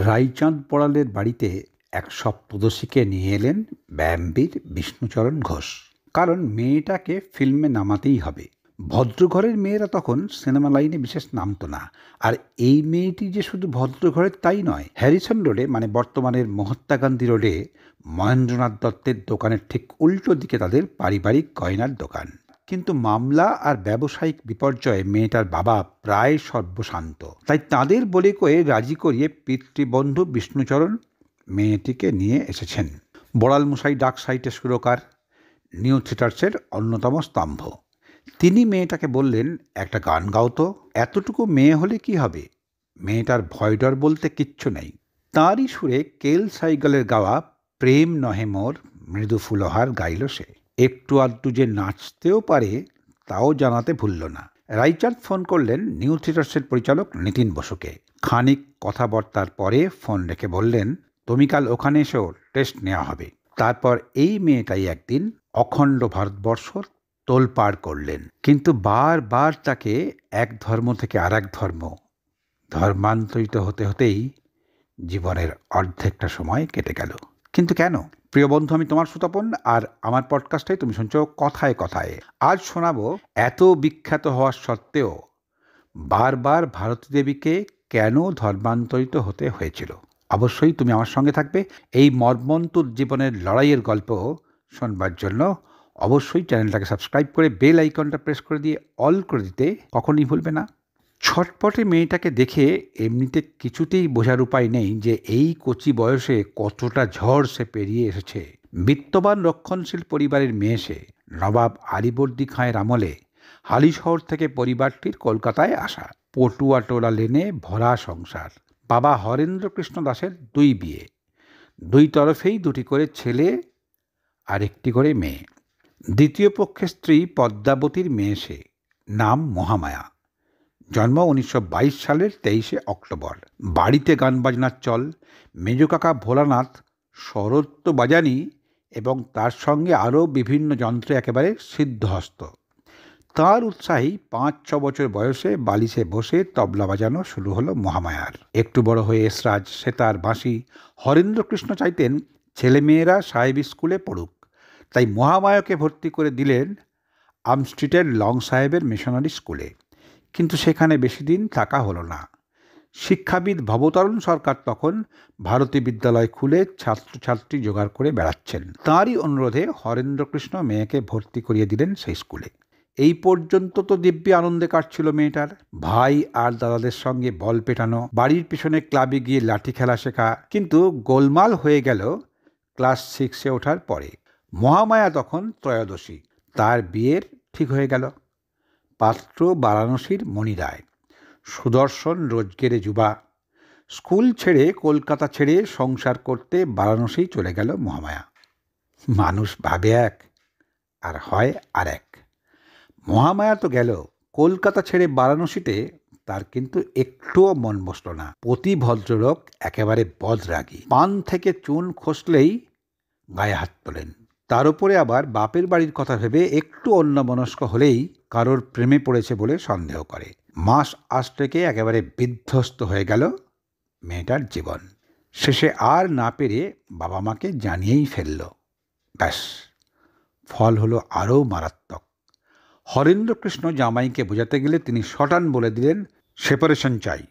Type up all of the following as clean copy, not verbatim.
রাইচাঁদ বড়ালের বাড়িতে এক সপ্তদশীকে নিয়ে এলেন ব্যায়ামবীর বিষ্ণুচরণ ঘোষ। কারণ মেয়েটাকে ফিল্মে নামাতেই হবে। ভদ্রঘরের মেয়েরা তখন সিনেমা লাইনে বিশেষ নামতো না। আর এই মেয়েটি যে শুধু ভদ্রঘরের তাই নয়, হ্যারিসন রোডে মানে বর্তমানের মহাত্মা গান্ধী রোডে মহেন্দ্রনাথ দত্তের দোকানের ঠিক উল্টো দিকে তাদের পারিবারিক গয়নার দোকান। কিন্তু মামলা আর ব্যবসায়িক বিপর্যয়ে মেয়েটার বাবা প্রায় সর্বশান্ত। তাই তাদের বলে কয়ে রাজি করিয়ে পিতৃবন্ধু বিষ্ণুচরণ মেয়েটিকে নিয়ে এসেছেন। বড়াল মশাই ডাক সাইটের সুরকার, নিউ থিয়েটার্সের অন্যতম স্তম্ভ। তিনি মেয়েটাকে বললেন, একটা গান গাও তো। এতটুকু মেয়ে হলে কি হবে, মেয়েটার ভয় ডর বলতে কিচ্ছু নেই। তাঁরই সুরে কেল সাইগলের গাওয়া প্রেম নহে মোর মৃদু ফুলহার গাইল সে। একটু আধটু যে নাচতেও পারে তাও জানাতে ভুলল না। রাইচাঁদ ফোন করলেন নিউ থিয়েটার্সের পরিচালক নিতিন বসুকে। খানিক কথাবার্তার পরে ফোন রেখে বললেন, তুমি কাল ওখানে এসেও টেস্ট নেওয়া হবে। তারপর এই মেয়েটাই একদিন অখণ্ড ভারতবর্ষ তোলপাড় করলেন। কিন্তু বারবার তাকে এক ধর্ম থেকে আর এক ধর্মান্তরিত হতে হতেই জীবনের অর্ধেকটা সময় কেটে গেল। কিন্তু কেন? প্রিয় বন্ধু, আমি তোমার সুতপন, আর আমার পডকাস্টে তুমি শুনছো কথায় কথায়। আজ শোনাবো এত বিখ্যাত হওয়ার সত্ত্বেও বারবার ভারতী দেবীকে কেন ধর্মান্তরিত হতে হয়েছিল। অবশ্যই তুমি আমার সঙ্গে থাকবে এই মর্মন্তুদ জীবনের লড়াইয়ের গল্প শোনবার জন্য। অবশ্যই চ্যানেলটাকে সাবস্ক্রাইব করে বেল আইকনটা প্রেস করে দিয়ে অল করে দিতে কখনই ভুলবে না। ছটপটে মেয়েটাকে দেখে এমনিতে কিছুতেই বোঝার উপায় নেই যে এই কচি বয়সে কতটা ঝড় সে পেরিয়ে এসেছে। বিত্তবান রক্ষণশীল পরিবারের মেয়ে সে। নবাব আলীবর্দী খাঁয়ের আমলে হালিশহর থেকে পরিবারটির কলকাতায় আসা। পটুয়াটোলা লেনে ভরা সংসার। বাবা হরেন্দ্রকৃষ্ণ দাসের 2 বিয়ে, 2 তরফেই 2টি করে ছেলে আর 1টি করে মেয়ে। দ্বিতীয় পক্ষের স্ত্রী পদ্মাবতীর মেয়ে সে। নাম মহামায়া। জন্ম 1922 সালের 23শে অক্টোবর। বাড়িতে গান বাজনার চল। মেজ কাকা ভোলানাথ সরত্ব বাজানি এবং তার সঙ্গে আরও বিভিন্ন যন্ত্রে একেবারে সিদ্ধহস্ত। তার উৎসাহী 5-6 বছর বয়সে বালিশে বসে তবলা বাজানো শুরু হলো মহামায়ার। একটু বড় হয়ে এসরাজ, সেতার, বাঁশি। হরেন্দ্রকৃষ্ণ চাইতেন ছেলেমেয়েরা সাহেব স্কুলে পড়ুক, তাই মহামায়াকে ভর্তি করে দিলেন আমস্ট্রিটের লং সাহেবের মিশনারি স্কুলে। কিন্তু সেখানে বেশি দিন থাকা হলো না। শিক্ষাবিদ ভবতারণ সরকার তখন ভারতী বিদ্যালয় খুলে ছাত্রছাত্রী জোগাড় করে বেড়াচ্ছেন। তাঁরই অনুরোধে হরেন্দ্রকৃষ্ণ মেয়েকে ভর্তি করিয়ে দিলেন সেই স্কুলে। এই পর্যন্ত তো দিব্যি আনন্দে কাটছিল মেয়েটার। ভাই আর দাদাদের সঙ্গে বল পেটানো, বাড়ির পিছনে ক্লাবে গিয়ে লাঠি খেলা শেখা। কিন্তু গোলমাল হয়ে গেল ক্লাস 6-এ ওঠার পরে। মহামায়া তখন ত্রয়োদশী। তার বিয়ের ঠিক হয়ে গেল। পাত্র বারাণসীর মণি রায়। সুদর্শন রোজগেরে যুবা। স্কুল ছেড়ে, কলকাতা ছেড়ে সংসার করতে বারাণসী চলে গেল মহামায়া। মানুষ ভাবে এক আর হয় আর এক। মহামায়া তো গেল, কলকাতা ছেড়ে বারাণসীতে তার কিন্তু একটুও মন বসল না। প্রতি ভদ্রলোক একেবারে বদরাগী। পান থেকে চুন খসলেই গায়ে হাত তোলেন। তার উপরে আবার বাপের বাড়ির কথা ভেবে একটু অন্যমনস্ক হলেই কারোর প্রেমে পড়েছে বলে সন্দেহ করে। মাস আষ্টেকে একেবারে বিধ্বস্ত হয়ে গেল মেয়েটার জীবন। শেষে আর না পেরে বাবা মাকে জানিয়েই ফেলল। ব্যাস, ফল হলো আরও মারাত্মক। হরেন্দ্রকৃষ্ণ জামাইকে বোঝাতে গেলে তিনি শটান বলে দিলেন, সেপারেশন চাই।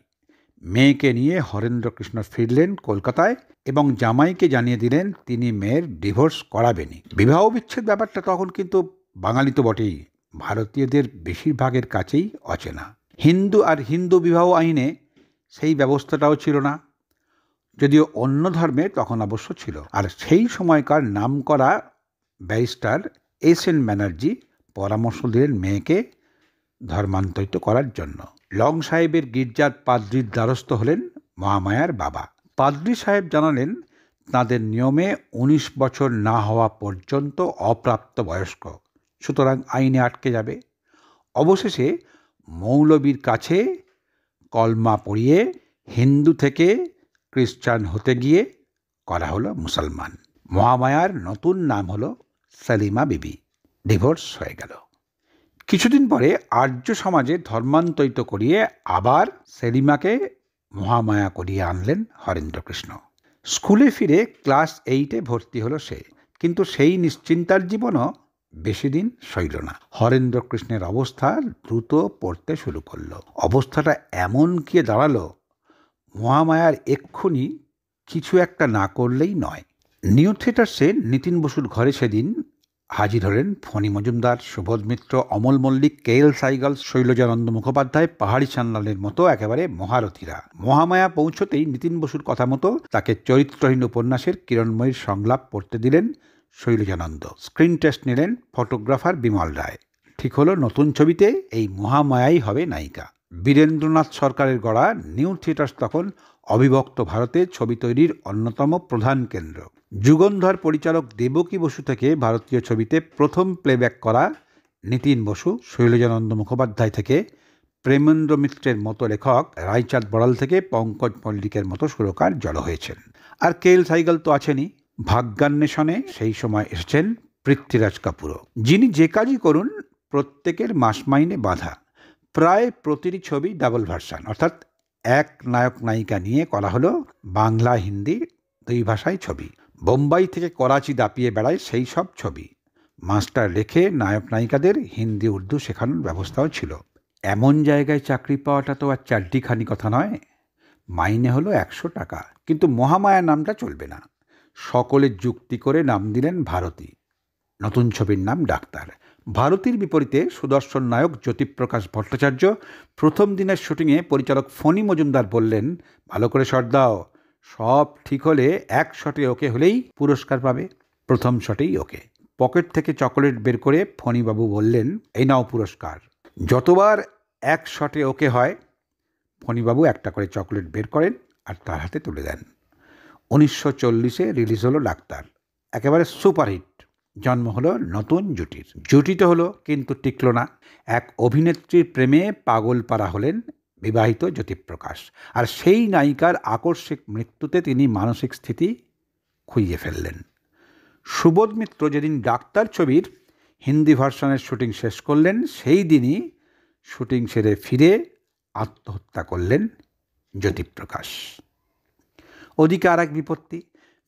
মেয়েকে নিয়ে হরেন্দ্রকৃষ্ণ ফিরলেন কলকাতায় এবং জামাইকে জানিয়ে দিলেন তিনি মেয়ের ডিভোর্স করাবেনই। বিবাহ বিচ্ছেদ ব্যাপারটা তখন কিন্তু বাঙালি তো বটেই, ভারতীয়দের বেশিরভাগের কাছেই অচেনা। হিন্দু আর হিন্দু বিবাহ আইনে সেই ব্যবস্থাটাও ছিল না, যদিও অন্য ধর্মে তখন অবশ্য ছিল। আর সেই সময়কার নামকরা ব্যারিস্টার এস.এন. ব্যানার্জি পরামর্শ দিলেন মেয়েকে ধর্মান্তরিত করার জন্য। লং সাহেবের গির্জার পাদ্রির দ্বারস্থ হলেন মহামায়ার বাবা। পাদ্রি সাহেব জানালেন তাদের নিয়মে 19 বছর না হওয়া পর্যন্ত অপ্রাপ্ত বয়স্ক, সুতরাং আইনে আটকে যাবে। অবশেষে মৌলবীর কাছে কলমা পড়িয়ে হিন্দু থেকে খ্রিস্টান হতে গিয়ে করা হলো মুসলমান। মহামায়ার নতুন নাম হলো সেলিমা বিবি। ডিভোর্স হয়ে গেল। কিছুদিন পরে আর্য সমাজে ধর্মান্তরিত করিয়ে আবার সেলিমাকে মহামায়া করিয়ে আনলেন হরেন্দ্রকৃষ্ণ। স্কুলে ফিরে ক্লাস 8-এ ভর্তি হলো সে, কিন্তু সেই নিশ্চিন্তার জীবনও বেশি দিন সইল না। হরেন্দ্রকৃষ্ণের অবস্থা দ্রুত পড়তে শুরু করলো। অবস্থাটা এমন গিয়ে দাঁড়ালো, মহামায়ার এক্ষুনি কিছু একটা না করলেই নয়। নিউ থিয়েটার্সে নিতিন বসুর ঘরে সেদিন হাজির হলেন ফণী মজুমদার, সুবোধ মিত্র, অমল মল্লিক, কে.এল. সাইগাল, শৈলজানন্দ মুখোপাধ্যায়, পাহাড়ি সান্যালের মতো একেবারে মহারথীরা। মহামায়া পৌঁছতেই নিতিন বসুর কথা মতো তাকে চরিত্রহীন উপন্যাসের কিরণময়ীর সংলাপ পড়তে দিলেন শৈলজানন্দ। স্ক্রিন টেস্ট নিলেন ফটোগ্রাফার বিমল রায়। ঠিক হলো নতুন ছবিতে এই মহামায়াই হবে নায়িকা। বীরেন্দ্রনাথ সরকারের গড়া নিউ থিয়েটার্স তখন অবিভক্ত ভারতে ছবি তৈরির অন্যতম প্রধান কেন্দ্র। যুগন্ধর পরিচালক দেবকী বসু থেকে ভারতীয় ছবিতে প্রথম প্লেব্যাক করা নিতিন বসু, শৈলজানন্দ মুখোপাধ্যায় থেকে প্রেমেন্দ্র মিত্রের মতো লেখক, রায়চাঁদ বড়াল থেকে পঙ্কজ মল্লিকের মতো সুরকার জড়ো হয়েছেন। আর কে.এল. সাইগাল তো আছেনই। ভাগ্যান্বেষণে সেই সময় এসেছেন পৃথ্বীরাজ কাপুরও, যিনি যে কাজই করুন প্রত্যেকের মাস মাইনে বাঁধা। প্রায় প্রতিটি ছবি ডাবল ভার্সান, অর্থাৎ এক নায়ক নায়িকা নিয়ে করা হলো বাংলা হিন্দি 2 ভাষায় ছবি। বোম্বাই থেকে করাচি দাপিয়ে বেড়ায় সেই সব ছবি। মাস্টার রেখে নায়ক নায়িকাদের হিন্দি উর্দু শেখানোর ব্যবস্থাও ছিল। এমন জায়গায় চাকরি পাওয়াটা তো আর চারটিখানি কথা নয়। মাইনে হলো 100 টাকা, কিন্তু মহামায়া নামটা চলবে না। সকলে যুক্তি করে নাম দিলেন ভারতী। নতুন ছবির নাম ডাক্তার। ভারতীর বিপরীতে সুদর্শন নায়ক জ্যোতিপ্রকাশ ভট্টাচার্য। প্রথম দিনের শুটিংয়ে পরিচালক ফণী মজুমদার বললেন, ভালো করে শট দাও, সব ঠিক হলে এক শটে ওকে হলেই পুরস্কার পাবে। প্রথম শটেই ওকে। পকেট থেকে চকোলেট বের করে ফণীবাবু বললেন, এই নাও পুরস্কার। যতবার এক শটে ওকে হয়, ফণীবাবু একটা করে চকোলেট বের করেন আর তার হাতে তুলে দেন। 1940-এ রিলিজ হলো ডাক্তার। একেবারে সুপারহিট। জন্ম হলো নতুন জুটির। জুটিটা হলো, কিন্তু টিকল না। এক অভিনেত্রীর প্রেমে পাগল পারা হলেন বিবাহিত জ্যোতিপ্রকাশ, আর সেই নায়িকার আকস্মিক মৃত্যুতে তিনি মানসিক স্থিতি খুইয়ে ফেললেন। সুবোধ মিত্র যেদিন ডাক্তার ছবির হিন্দি ভার্সনের শুটিং শেষ করলেন, সেই দিনই শুটিং সেরে ফিরে আত্মহত্যা করলেন জ্যোতিপ্রকাশ। ওদিকে আর এক বিপত্তি।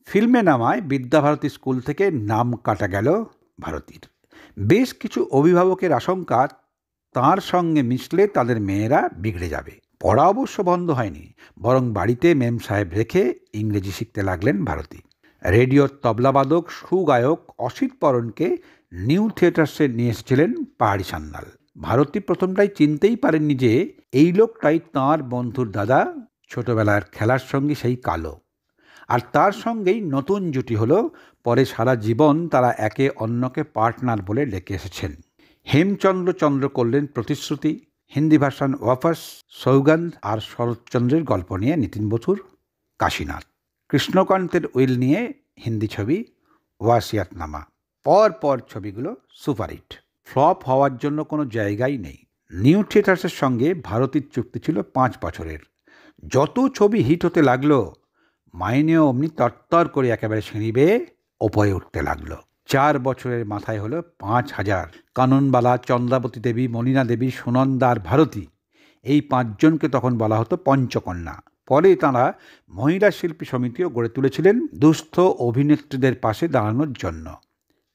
ফিল্মে নামায় বিদ্যাভারতী স্কুল থেকে নাম কাটা গেল ভারতীর। বেশ কিছু অভিভাবকের আশঙ্কা তাঁর সঙ্গে মিশলে তাদের মেয়েরা বিগড়ে যাবে। পড়া অবশ্য বন্ধ হয়নি, বরং বাড়িতে মেম সাহেব রেখে ইংরেজি শিখতে লাগলেন ভারতী। রেডিওর তবলাবাদক সুগায়ক অসিত পরণকে নিউ থিয়েটার্সে নিয়ে এসেছিলেন পাহাড়ি সান্যাল। ভারতী প্রথমটাই চিনতেই পারেননি যে এই লোকটাই তাঁর বন্ধুর দাদা, ছোটবেলার খেলার সঙ্গী সেই কালো। আর তার সঙ্গেই নতুন জুটি হলো। পরে সারা জীবন তারা একে অন্যকে পার্টনার বলে ডেকে এসেছেন। হেমচন্দ্র চন্দ্র করলেন প্রতিশ্রুতি। হিন্দি ভার্সন ওয়াফাস, সৌগন্ধ আর শরৎচন্দ্রের গল্প নিয়ে নিতিন বসুর কাশীনাথ। কৃষ্ণকান্তের উইল নিয়ে হিন্দি ছবি ওয়াসিয়াতনামা। পর ছবিগুলো সুপারহিট। ফ্লপ হওয়ার জন্য কোনো জায়গাই নেই। নিউ থিয়েটার্সের সঙ্গে ভারতীর চুক্তি ছিল 5 বছরের। যত ছবি হিট হতে লাগলো, মাইনেও অমনি তরতর করে একেবারে সিঁড়ি বেয়ে ওপরে উঠতে লাগলো। 4 বছরের মাথায় হলো 5000। কাননবালা, চন্দ্রাবতী দেবী, মলিনা দেবী, সুনন্দা আর ভারতী, এই 5 জনকে তখন বলা হতো পঞ্চকন্যা। পরে তাঁরা মহিলা শিল্পী সমিতিও গড়ে তুলেছিলেন দুস্থ অভিনেত্রীদের পাশে দাঁড়ানোর জন্য।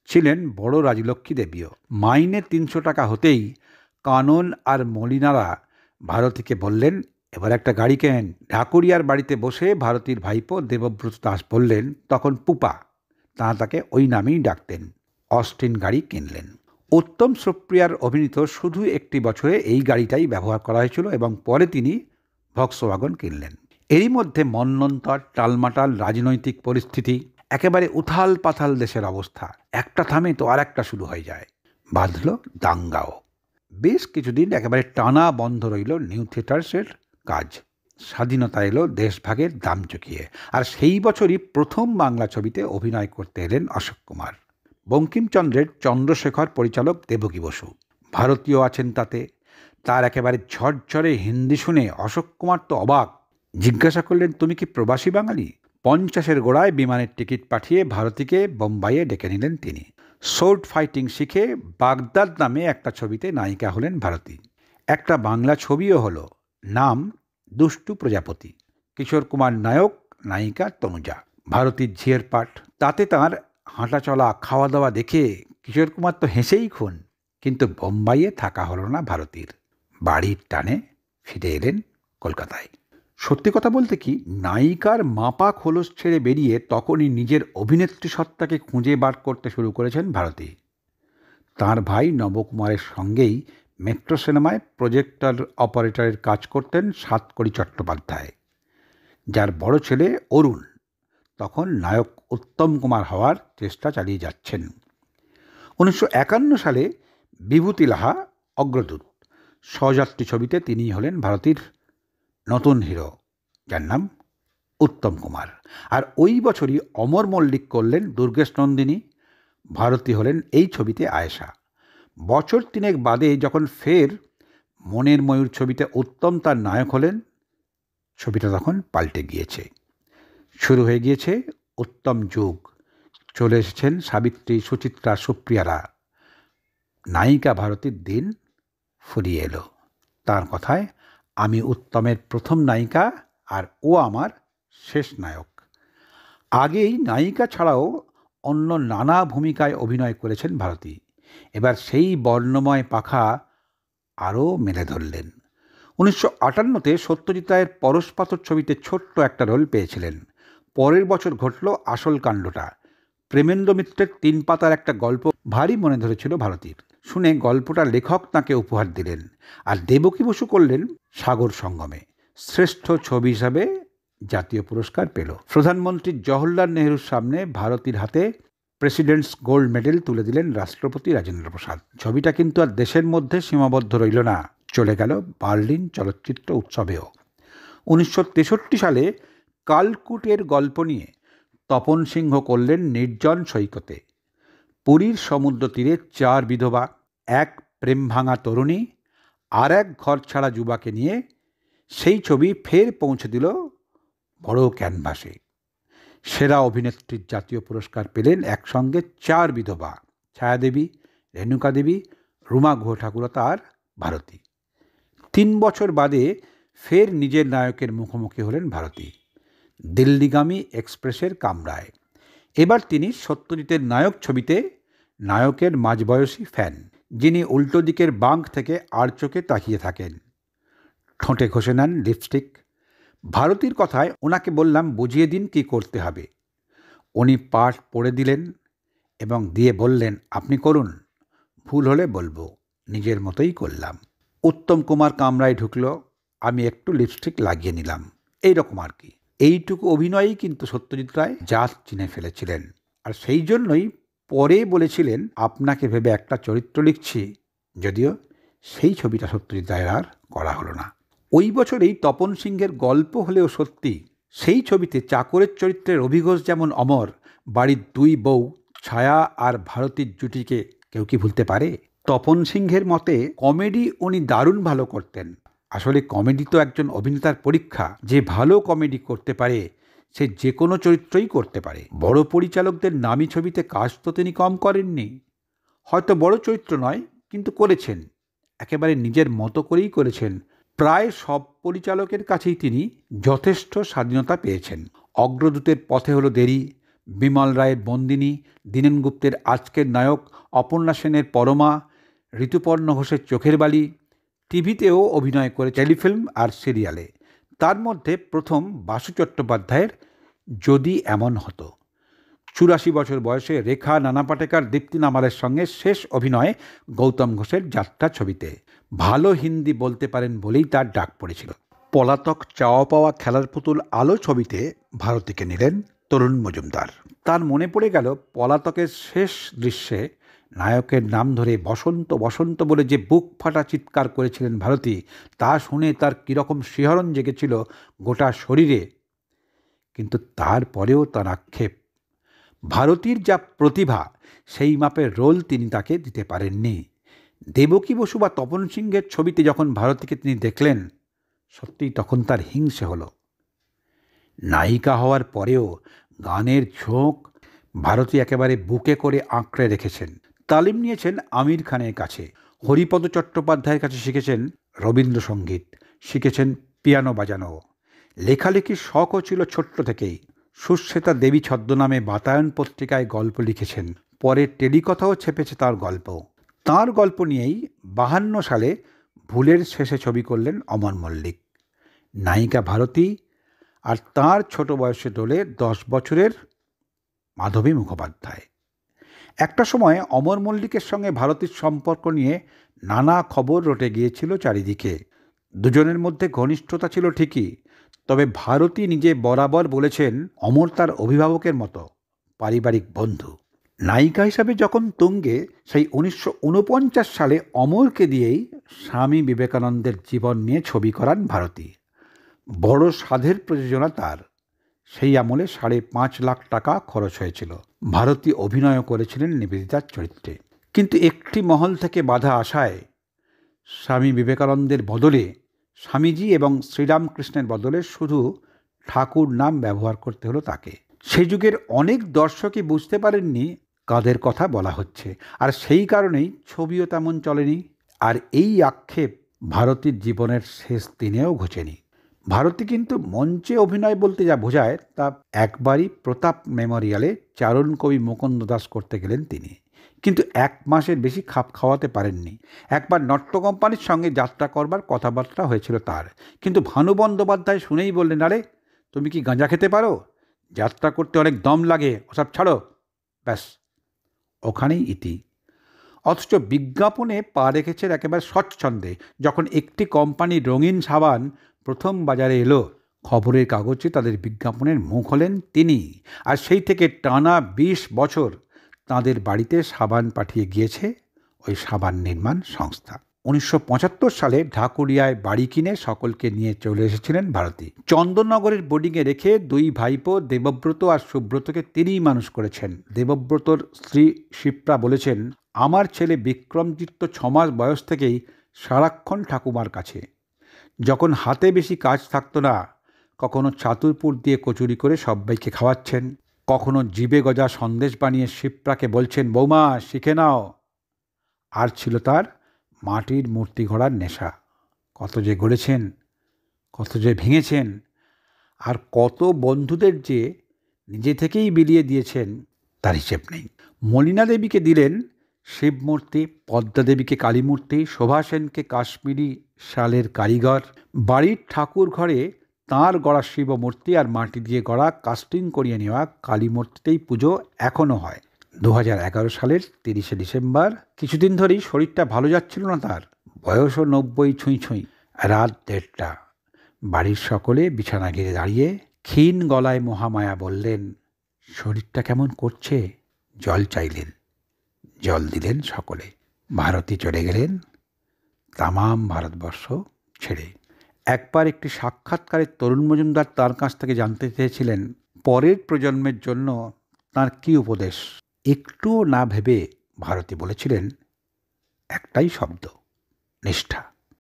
ছিলেন বড় রাজলক্ষ্মী দেবীও। মাইনে 300 টাকা হতেই কানন আর মলিনারা ভারতীকে বললেন, এবার একটা গাড়ি কেন। ঢাকুরিয়ার বাড়িতে বসে ভারতীর ভাইপো দেবব্রত দাস বললেন, তখন পুপা, তাঁরা তাকে ওই নামেই ডাকতেন, অস্টিন গাড়ি কিনলেন। উত্তম সুপ্রিয়ার অভিনীত শুধু একটি বছরে এই গাড়িটাই ব্যবহার করা হয়েছিল এবং পরে তিনি ভক্সওয়াগন কিনলেন। এরই মধ্যে মন্বন্তর, টালমাটাল রাজনৈতিক পরিস্থিতি, একেবারে উথাল পাথাল দেশের অবস্থা। একটা থামে তো আর একটা শুরু হয়ে যায়। বাঁধল দাঙ্গাও। বেশ কিছুদিন একেবারে টানা বন্ধ রইল নিউ থিয়েটার্সের কাজ। স্বাধীনতা এলো দেশভাগের দাম চুকিয়ে। আর সেই বছরই প্রথম বাংলা ছবিতে অভিনয় করতে এলেন অশোক কুমার। বঙ্কিমচন্দ্রের চন্দ্রশেখর পরিচালক দেবকী বসু। ভারতীয় আছেন তাতে। তার একেবারে ঝরঝরে হিন্দি শুনে অশোক কুমার তো অবাক। জিজ্ঞাসা করলেন, তুমি কি প্রবাসী বাঙালি? 50-এর গোড়ায় বিমানের টিকিট পাঠিয়ে ভারতীকে বোম্বাইয়ে ডেকে নিলেন তিনি। সোর্ড ফাইটিং শিখে বাগদাদ নামে একটা ছবিতে নায়িকা হলেন ভারতী। একটা বাংলা ছবিও হলো, নাম দুষ্টু প্রজাপতি। কিশোর কুমার নায়ক, নায়িকা তনুজা। ভারতীর ঝিয়ের পাঠ। তাতে তাঁর হাঁটা চলা, খাওয়া দাওয়া দেখে কিশোর কুমার তো হেসেই খুন। কিন্তু বোম্বাইয়ে থাকা হলো না ভারতীর। বাড়ির টানে ফিরে এলেন কলকাতায়। সত্যি কথা বলতে কি, নায়িকার মাপা খোলস ছেড়ে বেরিয়ে তখনই নিজের অভিনেত্রী সত্তাকে খুঁজে বার করতে শুরু করেছেন ভারতী। তাঁর ভাই নবকুমারের সঙ্গেই মেট্রো সিনেমায় প্রজেক্টর অপারেটরের কাজ করতেন সাতকড়ি চট্টোপাধ্যায়, যার বড় ছেলে অরুণ তখন নায়ক উত্তম কুমার হওয়ার চেষ্টা চালিয়ে যাচ্ছেন। 1951 সালে বিভূতি লাহা অগ্রদূত সহযাত্রী ছবিতে তিনিই হলেন ভারতীর নতুন হিরো, যার নাম উত্তম কুমার। আর ওই বছরই অমর মল্লিক করলেন দুর্গেশ নন্দিনী, ভারতী হলেন এই ছবিতে আয়েশা। বছর তিনেক বাদে যখন ফের মনের ময়ূর ছবিতে উত্তম তার নায়ক হলেন, ছবিটা তখন পাল্টে গিয়েছে। শুরু হয়ে গিয়েছে উত্তম যুগ। চলে এসেছেন সাবিত্রী, সুচিত্রা, সুপ্রিয়ারা। নায়িকা ভারতীর দিন ফুরিয়ে এলো। তার কথায়, আমি উত্তমের প্রথম নায়িকা আর ও আমার শেষ নায়ক। আগেই নায়িকা ছাড়াও অন্য নানা ভূমিকায় অভিনয় করেছেন ভারতী। এবার সেই বর্ণময় পাখা আরও মেলে ধরলেন। 1958-তে সত্যজিৎ রায়ের পরশ পাথর ছবিতে ছোট্ট একটা রোল পেয়েছিলেন। পরের বছর ঘটল আসল কাণ্ডটা। প্রেমেন্দ্র মিত্রের 3 পাতার একটা গল্প ভারী মনে ধরেছিল ভারতীর। শুনে গল্পটা লেখক তাঁকে উপহার দিলেন, আর দেবকী বসু করলেন সাগর সঙ্গমে। শ্রেষ্ঠ ছবি হিসাবে জাতীয় পুরস্কার পেল। প্রধানমন্ত্রী জওহরলাল নেহরুর সামনে ভারতীর হাতে প্রেসিডেন্টস গোল্ড মেডেল তুলে দিলেন রাষ্ট্রপতি রাজেন্দ্র প্রসাদ। ছবিটা কিন্তু আর দেশের মধ্যে সীমাবদ্ধ রইল না, চলে গেল বার্লিন চলচ্চিত্র উৎসবেও। 1963 সালে কালকুটের গল্প নিয়ে তপন সিংহ করলেন নির্জন সৈকতে। পুরীর সমুদ্র তীরে 4 বিধবা, এক প্রেম ভাঙা তরুণী আর এক ঘর ছাড়া যুবাকে নিয়ে সেই ছবি ফের পৌঁছে দিল বড় ক্যানভাসে। সেরা অভিনেত্রীর জাতীয় পুরস্কার পেলেন একসঙ্গে 4 বিধবা, ছায়াদেবী, রেণুকা দেবী, রুমা গুহ ঠাকুরতা আর ভারতী। 3 বছর বাদে ফের নিজের নায়কের মুখোমুখি হলেন ভারতী, দিল্লিগামী এক্সপ্রেসের কামরায়। এবার তিনি সত্যজিতের নায়ক ছবিতে নায়কের মাঝবয়সী ফ্যান, যিনি উল্টো দিকের বাঁক থেকে আর চোখে তাকিয়ে থাকেন, ঠোঁটে ঘষে নেন লিপস্টিক। ভারতীর কথায়, ওনাকে বললাম বুঝিয়ে দিন কি করতে হবে। উনি পাঠ পড়ে দিলেন এবং দিয়ে বললেন, আপনি করুন, ভুল হলে বলবো, নিজের মতোই করলাম। উত্তম কুমার কামরায় ঢুকলো, আমি একটু লিপস্টিক লাগিয়ে নিলাম, এইরকম আর কি। এইটুকু অভিনয়ই কিন্তু সত্যজিৎ রায় জাত চিনে ফেলেছিলেন। আর সেই জন্যই পরে বলেছিলেন, আপনাকে ভেবে একটা চরিত্র লিখছি, যদিও সেই ছবিটা সত্যজিৎ রায়ের আর করা হলো না। ওই বছরেই তপন সিংহের গল্প হলেও সত্যি, সেই ছবিতে চাকরের চরিত্রের অভিঘোষ যেমন অমর, বাড়ির 2 বউ ছায়া আর ভারতীর জুটিকে কেউ কি ভুলতে পারে? তপন সিংহের মতে কমেডি উনি দারুণ ভালো করতেন। আসলে কমেডি তো একজন অভিনেতার পরীক্ষা। যে ভালো কমেডি করতে পারে সে যে কোনো চরিত্রই করতে পারে। বড় পরিচালকদের নামী ছবিতে কাজ তো তিনি কম করেননি। হয়তো বড় চরিত্র নয়, কিন্তু করেছেন, একেবারে নিজের মতো করেই করেছেন। প্রায় সব পরিচালকের কাছেই তিনি যথেষ্ট স্বাধীনতা পেয়েছেন। অগ্রদূতের পথে হলো দেরি, বিমল রায়ের বন্দিনী, দীনেন গুপ্তের আজকের নায়ক, অপর্ণা সেনের পরমা, ঋতুপর্ণ ঘোষের চোখের বালি। টিভিতেও অভিনয় করে টেলিফিল্ম আর সিরিয়ালে। তার মধ্যে প্রথম বাসু চট্টোপাধ্যায়ের যদি এমন হতো। 84 বছর বয়সে রেখা, নানা পাটেকর, দীপ্তি নামালের সঙ্গে শেষ অভিনয় গৌতম ঘোষের যাত্রা ছবিতে। ভালো হিন্দি বলতে পারেন বলেই তার ডাক পড়েছিল। পলাতক, চাওয়া পাওয়া, খেলার পুতুল, আলো ছবিতে ভারতীকে নিলেন তরুণ মজুমদার। তার মনে পড়ে গেল পলাতকের শেষ দৃশ্যে নায়কের নাম ধরে বসন্ত বসন্ত বলে যে বুক ফাটা চিৎকার করেছিলেন ভারতী, তা শুনে তার কীরকম শিহরণ জেগেছিল গোটা শরীরে। কিন্তু তারপরেও তার আক্ষেপ, ভারতীর যা প্রতিভা সেই মাপের রোল তিনি তাকে দিতে পারেননি। দেবকী বসু বা তপন সিংহের ছবিতে যখন ভারতীকে তিনি দেখলেন, সত্যিই তখন তার হিংসে হলো। নায়িকা হওয়ার পরেও গানের ঝোঁক ভারতী একেবারে বুকে করে আঁকড়ে রেখেছেন। তালিম নিয়েছেন আমির খানের কাছে, হরিপদ চট্টোপাধ্যায়ের কাছে শিখেছেন রবীন্দ্রসঙ্গীত, শিখেছেন পিয়ানো বাজানো। লেখালেখির শখও ছিল ছোট্ট থেকেই। সুশ্বেতা দেবী ছদ্মনামে বাতায়ন পত্রিকায় গল্প লিখেছেন। পরে টেলিকথাও ছেপেছে তার গল্প। তার গল্প নিয়েই 52 সালে ভুলের শেষে ছবি করলেন অমর মল্লিক। নায়িকা ভারতী আর তার ছোট বয়সে দোলে 10 বছরের মাধবী মুখোপাধ্যায়। একটা সময় অমর মল্লিকের সঙ্গে ভারতীর সম্পর্ক নিয়ে নানা খবর রটে গিয়েছিল চারিদিকে। দুজনের মধ্যে ঘনিষ্ঠতা ছিল ঠিকই, তবে ভারতী নিজে বরাবর বলেছেন অমর তার অভিভাবকের মতো, পারিবারিক বন্ধু। নায়িকা হিসাবে যখন তুঙ্গে, সেই 1949 সালে অমরকে দিয়েই স্বামী বিবেকানন্দের জীবন নিয়ে ছবি করান ভারতী। বড় সাধের প্রযোজনা তার। সেই আমলে 5.5 লাখ টাকা খরচ হয়েছিল। ভারতী অভিনয় করেছিলেন নিবেদিতার চরিত্রে। কিন্তু একটি মহল থেকে বাধা আসায় স্বামী বিবেকানন্দের বদলে স্বামীজি এবং শ্রীরামকৃষ্ণের বদলে শুধু ঠাকুর নাম ব্যবহার করতে হলো তাকে। সেই যুগের অনেক দর্শকই বুঝতে পারেননি কাদের কথা বলা হচ্ছে, আর সেই কারণেই ছবিও তেমন চলেনি। আর এই আক্ষেপ ভারতীর জীবনের শেষ দিনেও ঘোচেনি। ভারতী কিন্তু মঞ্চে অভিনয় বলতে যা বোঝায় তা একবারই প্রতাপ মেমোরিয়ালে চারণ কবি মুকুন্দ দাস করতে গেলেন তিনি, কিন্তু 1 মাসের বেশি খাপ খাওয়াতে পারেননি। একবার নট্য কোম্পানির সঙ্গে যাত্রা করবার কথাবার্তা হয়েছিল তার, কিন্তু ভানু বন্দ্যোপাধ্যায় শুনেই বললেন, আরে তুমি কি গাঁজা খেতে পারো? যাত্রা করতে অনেক দম লাগে, ওসব ছাড়ো। ব্যাস, ওখানেই ইতি। অথচ বিজ্ঞাপনে পা রেখেছেন একেবারে স্বচ্ছন্দে। যখন একটি কোম্পানির রঙিন সাবান প্রথম বাজারে এলো, খবরের কাগজে তাদের বিজ্ঞাপনের মুখ হলেন তিনি। আর সেই থেকে টানা 20 বছর তাঁদের বাড়িতে সাবান পাঠিয়ে গিয়েছে ওই সাবান নির্মাণ সংস্থা। 1975 সালে ঢাকুরিয়ায় বাড়ি কিনে সকলকে নিয়ে চলে এসেছিলেন ভারতী। চন্দননগরের বোর্ডিংয়ে রেখে 2 ভাইপো দেবব্রত আর সুব্রতকে তিনিই মানুষ করেছেন। দেবব্রতর স্ত্রী শিপ্রা বলেছেন, আমার ছেলে বিক্রমজিৎ 6 মাস বয়স থেকেই সারাক্ষণ ঠাকুমার কাছে। যখন হাতে বেশি কাজ থাকতো না, কখনো ছাতুরপুর দিয়ে কচুরি করে সবাইকে খাওয়াচ্ছেন, কখনো জিবে গজা সন্দেশ বানিয়ে শিপ্রাকে বলছেন, বৌমা শিখে নাও। আর ছিল তার মাটির মূর্তি গড়ার নেশা। কত যে গড়েছেন, কত যে ভেঙেছেন, আর কত বন্ধুদের যে নিজে থেকেই বিলিয়ে দিয়েছেন তার হিসেব নেই। মলিনা দেবীকে দিলেন শিবমূর্তি, পদ্মা দেবীকে কালীমূর্তি, শোভা সেনকে কাশ্মীরি শালের কারিগর। বাড়ির ঠাকুর ঘরে তাঁর গড়া শিবমূর্তি আর মাটি দিয়ে গড়া কাস্টিং করিয়ে নেওয়া কালীমূর্তিতেই পুজো এখনও হয়। 2011 সালের 30শে ডিসেম্বর। কিছুদিন ধরেই শরীরটা ভালো যাচ্ছিল না তার। বয়সও 90 ছুঁই ছুঁই। রাত 1:30। বাড়ির সকলে বিছানা ঘিরে দাঁড়িয়ে ক্ষীণ গলায় মহামায়া বললেন, শরীরটা কেমন করছে? জল চাইলেন। জল দিলেন সকলে। ভারতী চলে গেলেন তামাম ভারতবর্ষ ছেড়ে। একবার একটি সাক্ষাৎকারে তরুণ মজুমদার তার কাছ থেকে জানতে চেয়েছিলেন, পরের প্রজন্মের জন্য তাঁর কী উপদেশ। একটুও না ভেবে ভারতী বলেছিলেন একটাই শব্দ, নিষ্ঠা।